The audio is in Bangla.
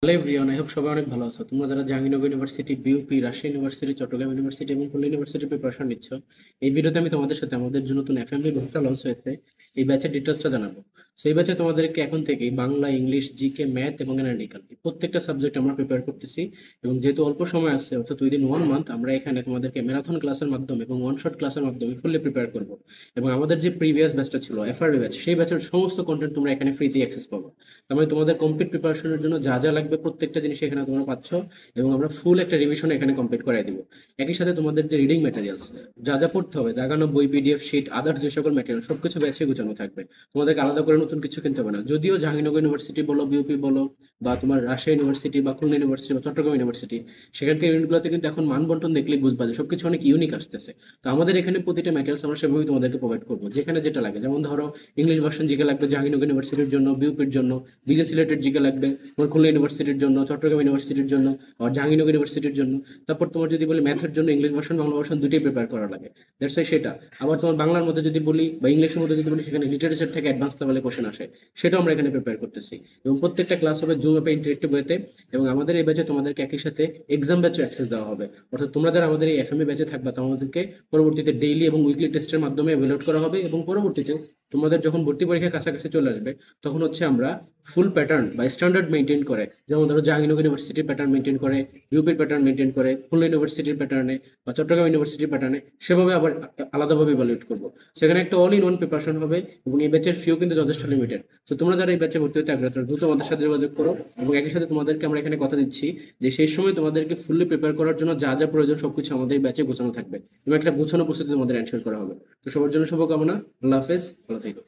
হ্যালো এভরিওয়ান, আই হোপ সবাই অনেক ভালো আছো। তোমরা যারা Jahangirnagar university, BUP, Rajshahi university, Chattogram university এবং খুলনা ইউনিভার্সিটির প্রিপারেশন নিচ্ছ, এই ভিডিওতে আমি তোমাদের সাথে আমাদের যে নতুন এফএমবি ব্যাচটা লঞ্চ হয়েছে এই ব্যাচের ডিটেলসটা জানাবো। সো এই ব্যাচে তোমাদেরকে এখন থেকেই বাংলা, ইংলিশ, জিকে, ম্যাথ এবং অ্যানালিটিক্যাল প্রত্যেকটা সাবজেক্ট আমরা প্রিপেয়ার করতেছি। এবং যেহেতু অল্প সময় আছে, অর্থাৎ উইদিন 1 মান্থ, আমরা এখানে তোমাদেরকে ম্যারাথন ক্লাসের মাধ্যমে এবং ওয়ান শট ক্লাসের মাধ্যমে ফুললি প্রিপেয়ার করবো। এবং আমাদের যে প্রিভিয়াস ব্যাচটা ছিল এফআরবি ব্যাচ, সেই ব্যাচের সমস্ত কন্টেন্ট তোমরা এখানে ফ্রিতে অ্যাক্সেস পাবো। তার মানে তোমাদের কমপ্লিট প্রিপারেশনের জন্য যা যা লাগবে প্রত্যেকটা জিনিস এখানে তোমরা পাচ্ছ। এবং আমরা ফুল একটা রিভিশন এখানে কমপ্লিট করাই দিব। একই সাথে তোমাদের যে রিডিং ম্যাটেরিয়ালস, যা যা পড়তে হবে, দাগানো বই, পিডিএফ শিট, আদার্স যে সকল ম্যাটেরিয়াল, সবকিছু ব্যাচে গুছানো থাকবে। তোমাদেরকে আলাদা করে নতুন কিছু কিনতে হবে না। যদিও জাহাঙ্গীরনগর ইউনিভার্সিটি বলো, বিউপি বলো, বা তোমার রাজশাহী ইউনিভার্সিটি বা খুলনা ইউনিভার্সিটি বা চট্টগ্রাম ইউনিভার্সিটি, সেখানকার ইউনিটগুলোতে কিন্তু এখন মানবন্টন দেখলেই বুঝবা যে সবকিছু অনেক ইউনিক আসতেছে। তো আমাদের এখানে প্রতিটা ম্যাটেরিয়ালস আমরা সেভাবেই তোমাদেরকে প্রোভাইড করবো, যেখানে যেটা লাগে। যেমন ধরো, ইংলিশ ভার্সন জিকে লাগবে জাহাঙ্গীরনগর ইউনিভার্সিটির জন্য, বিউপির জন্য, বিজে সিলেটেড জিকে লাগবে তোমার খুলনা ইউনিভার্সিটির জন্য, চট্টগ্রাম ইউনিভার্সিটির জন্য, আর জাহাঙ্গীরনগর ইউনিভার্সিটির জন্য। তারপর তোমার যদি বলি ম্যাথের জন্য ইংলিশ ভার্সন, বাংলা ভার্সন দুটোই প্রিপেয়ার করা লাগে। দ্যাটস ওয়াই সেটা। আবার তোমার বাংলার মধ্যে যদি বলি বা ইংলিশের মধ্যে যদি বলি, সেখানে লিটারেচার থেকে অ্যাডভান্স লেভেলে কোশ্চেন আসে, সেটাও আমরা এখানে প্রিপেয়ার করতেছি। এবং প্রত্যেকটা ক্লাস হবে জুম অ্যাপে, ইন্টারেক্টিভ ওয়েতে। এবং আমাদের এই ব্যাচে তোমাদেরকে একই সাথে এক্সাম ব্যাচে অ্যাক্সেস দেওয়া হবে। অর্থাৎ তোমরা যারা আমাদের এই এফএমএ ব্যাচে থাকবে, তোমাদেরকে পরবর্তীতে ডেইলি এবং উইকলি টেস্টের মাধ্যমে এভালুয়েট করা হবে। এবং পরবর্তীতে তোমাদের যখন ভর্তি পরীক্ষা কাছাকাছি চলে আসবে, তখন হচ্ছে আমরা ফুল প্যাটার্ন বা স্ট্যান্ডার্ড মেনটেন করে, যেমন ধরো জাহাঙ্গীরনগর ইউনিভার্সিটির প্যাটার্ন মেনটেন করে, ইউপির প্যাটার্ন মেনটেন করে, খুলনা ইউনিভার্সিটির প্যাটার্নে বা চট্টগ্রাম ইউনিভার্সিটির প্যাটার্নে, সেভাবে আবার আলাদাভাবে ইভালুয়েট করবো। সেখানে একটা অল ইন ওয়ান প্রিপারেশন হবে। এবং এই ব্যাচের ফিও কিন্তু যথেষ্ট লিমিটেড। তো তোমরা যারা এই ব্যাচে ভর্তি হতে আগ্রহ, তারা দ্রুত আমাদের সাথে যোগাযোগ করো। এবং একই সাথে তোমাদেরকে আমরা এখানে কথা দিচ্ছি যে সেই সময় তোমাদেরকে ফুললি প্রিপেয়ার করার জন্য যা যা প্রয়োজন সবকিছু আমাদের এই ব্যাচে গোছানো থাকবে। এবং একটা গোছানো প্রস্তুতি তোমাদের এনশিওর করা হবে। তো সবার জন্য শুভকামনা। আল্লাহ হাফেজ, ভালো থেকো।